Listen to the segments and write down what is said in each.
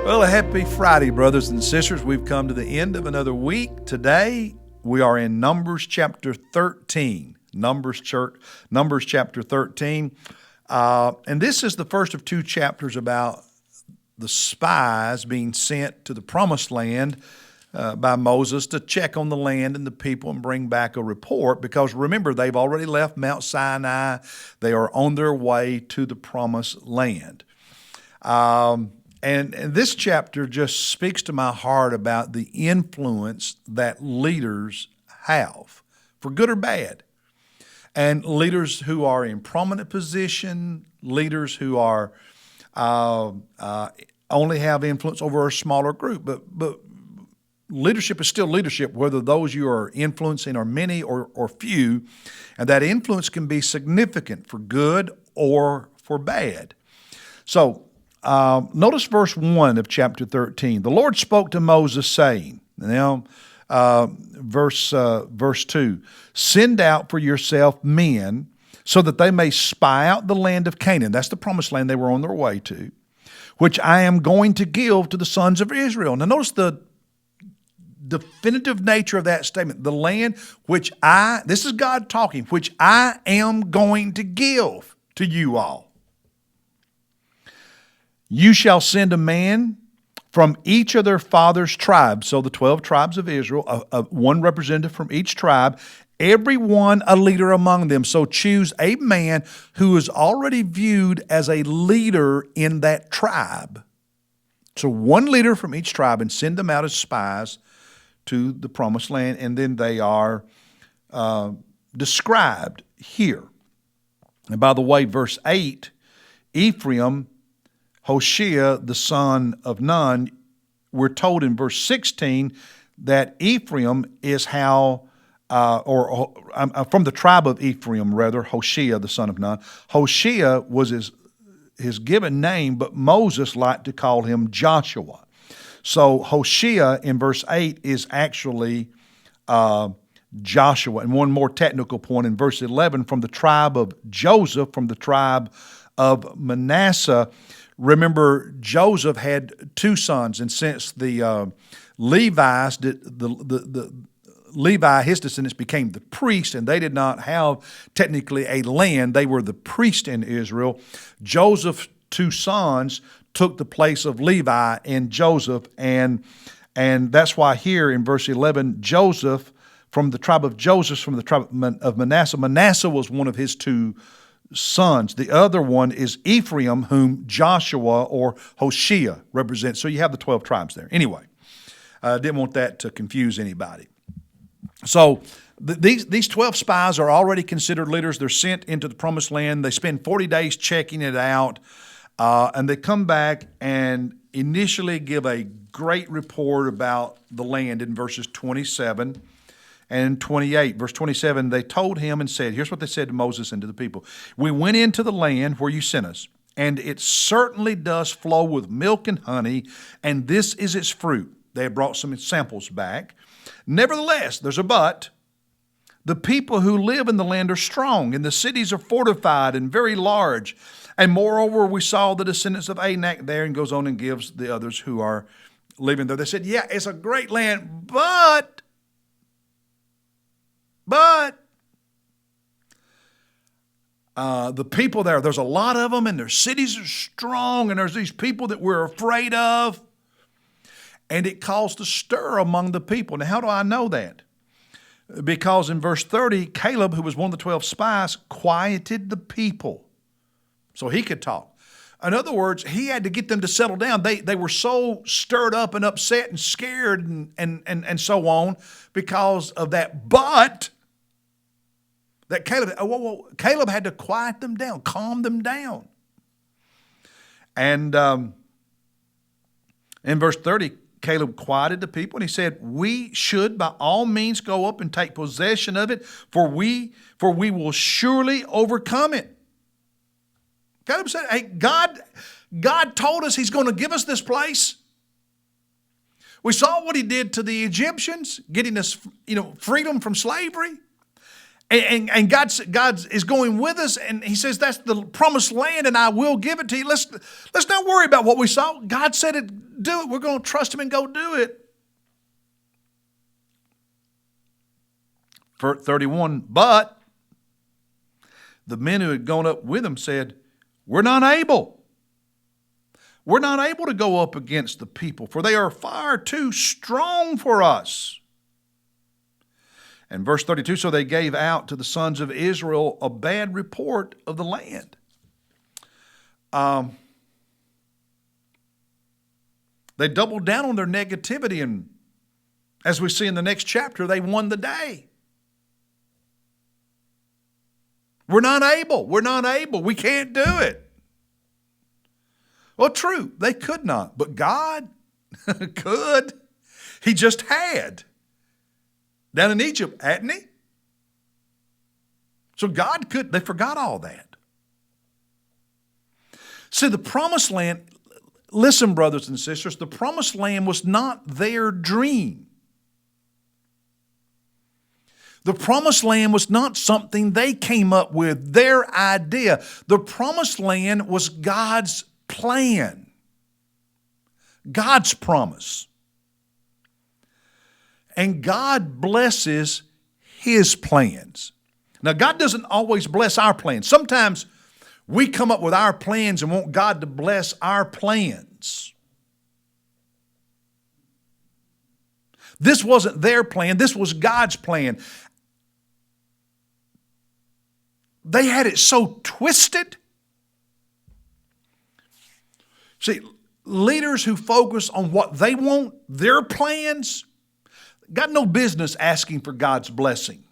Well, a happy Friday, brothers and sisters. We've come to the end of another week. Today, we are in Numbers chapter 13. Numbers chapter 13. And this is the first of two chapters about the spies being sent to the promised land by Moses to check on the land and the people and bring back a report. Because remember, they've already left Mount Sinai. They are on their way to the promised land. And this chapter just speaks to my heart about the influence that leaders have, for good or bad. And leaders who are in prominent position, leaders who are only have influence over a smaller group. But leadership is still leadership, whether those you are influencing are many or few. And that influence can be significant for good or for bad. So, notice verse 1 of chapter 13. The Lord spoke to Moses, saying, now, verse 2, send out for yourself men so that they may spy out the land of Canaan. That's the promised land they were on their way to, which I am going to give to the sons of Israel. Now, notice the definitive nature of that statement. The land which this is God talking, which I am going to give to you all. You shall send a man from each of their father's tribes. So the 12 tribes of Israel, one representative from each tribe, every one a leader among them. So choose a man who is already viewed as a leader in that tribe. So one leader from each tribe, and send them out as spies to the promised land. And then they are described here. And by the way, verse 8, Ephraim, Hoshea, the son of Nun, we're told in verse 16 that Ephraim is from the tribe of Ephraim, rather, Hoshea, the son of Nun. Hoshea was his given name, but Moses liked to call him Joshua. So Hoshea in verse 8 is actually Joshua. And one more technical point in verse 11, from the tribe of Joseph, from the tribe of Manasseh. Remember, Joseph had two sons, and since the Levites, the Levi, his descendants, became the priest, and they did not have technically a land. They were the priest in Israel. Joseph's two sons took the place of Levi and Joseph, and that's why here in verse 11, Joseph, from the tribe of Joseph, from the tribe of Manasseh. Manasseh was one of his two sons. The other one is Ephraim, whom Joshua or Hoshea represents. So you have the 12 tribes there. Anyway, I didn't want that to confuse anybody. So these 12 spies are already considered leaders. They're sent into the promised land. They spend 40 days checking it out, and they come back and initially give a great report about the land in verses 27 and 28. Verse 27, they told him and said, here's what they said to Moses and to the people. We went into the land where you sent us, and it certainly does flow with milk and honey, and this is its fruit. They had brought some samples back. Nevertheless, there's a but. The people who live in the land are strong, and the cities are fortified and very large. And moreover, we saw the descendants of Anak there, and goes on and gives the others who are living there. They said, yeah, it's a great land, but the people there's a lot of them, and their cities are strong, and there's these people that we're afraid of. And it caused a stir among the people. Now, how do I know that? Because in verse 30, Caleb, who was one of the 12 spies, quieted the people so he could talk. In other words, he had to get them to settle down. They were so stirred up and upset and scared and so on because of that. But that Caleb had to quiet them down, calm them down. And in verse 30, Caleb quieted the people, and he said, we should by all means go up and take possession of it, for we will surely overcome it. Caleb said, hey, God told us he's going to give us this place. We saw what he did to the Egyptians, getting us, freedom from slavery. And God is going with us, and he says that's the promised land, and I will give it to you. Let's not worry about what we saw. God said it. do it. We're going to trust him and go do it. 31, but the men who had gone up with him said, we're not able. We're not able to go up against the people, for they are far too strong for us. And verse 32, so they gave out to the sons of Israel a bad report of the land. They doubled down on their negativity, and as we see in the next chapter, they won the day. We're not able. We're not able. We can't do it. Well, true, they could not, but God could. He just had. Down in Egypt, hadn't he? So God could. They forgot all that. See, the promised land, listen, brothers and sisters, the promised land was not their dream. The promised land was not something they came up with, their idea. The promised land was God's plan, God's promise. And God blesses his plans. Now, God doesn't always bless our plans. Sometimes we come up with our plans and want God to bless our plans. This wasn't their plan. This was God's plan. They had it so twisted. See, leaders who focus on what they want, their plans, got no business asking for God's blessing.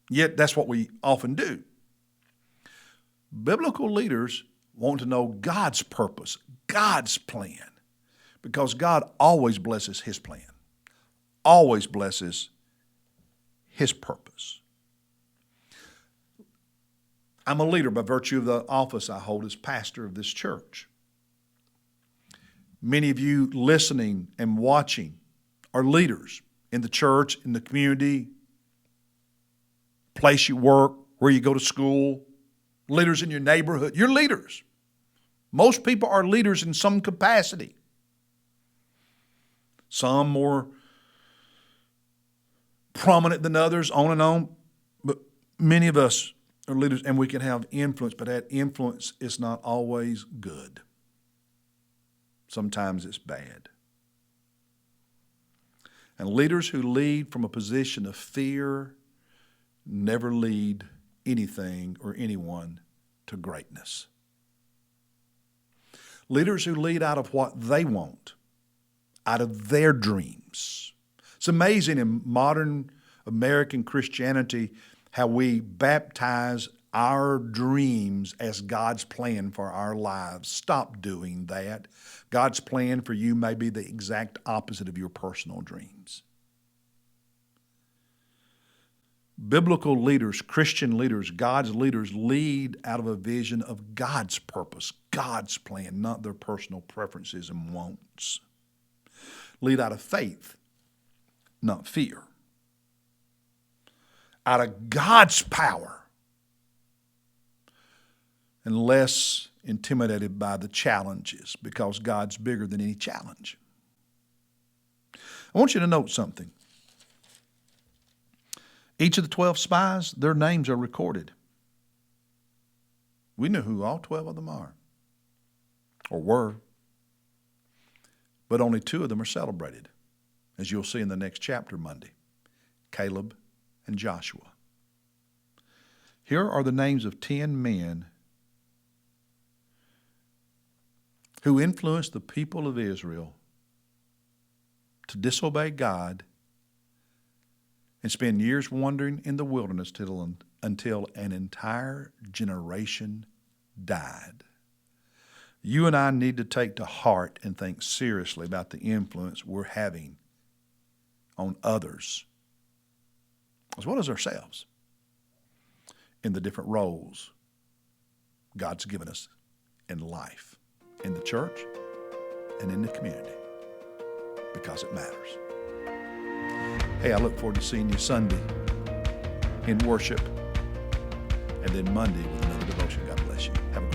Yet that's what we often do. Biblical leaders want to know God's purpose, God's plan, because God always blesses his plan, always blesses his purpose. I'm a leader by virtue of the office I hold as pastor of this church. Many of you listening and watching are leaders in the church, in the community, place you work, where you go to school, leaders in your neighborhood. You're leaders. Most people are leaders in some capacity. Some more prominent than others, on and on. But many of us are leaders, and we can have influence, but that influence is not always good. Sometimes it's bad. And leaders who lead from a position of fear never lead anything or anyone to greatness. Leaders who lead out of what they want, out of their dreams. It's amazing in modern American Christianity how we baptize our dreams as God's plan for our lives. Stop doing that. God's plan for you may be the exact opposite of your personal dreams. Biblical leaders, Christian leaders, God's leaders lead out of a vision of God's purpose, God's plan, not their personal preferences and wants. Lead out of faith, not fear. Out of God's power, and less intimidated by the challenges, because God's bigger than any challenge. I want you to note something. Each of the 12 spies, their names are recorded. We know who all 12 of them are, or were. But only 2 of them are celebrated, as you'll see in the next chapter Monday, Caleb and Joshua. Here are the names of 10 men who influenced the people of Israel to disobey God and spend years wandering in the wilderness until an entire generation died. You and I need to take to heart and think seriously about the influence we're having on others, as well as ourselves, in the different roles God's given us in life, in the church and in the community, because it matters. Hey, I look forward to seeing you Sunday in worship, and then Monday with another devotion. God bless you. Have a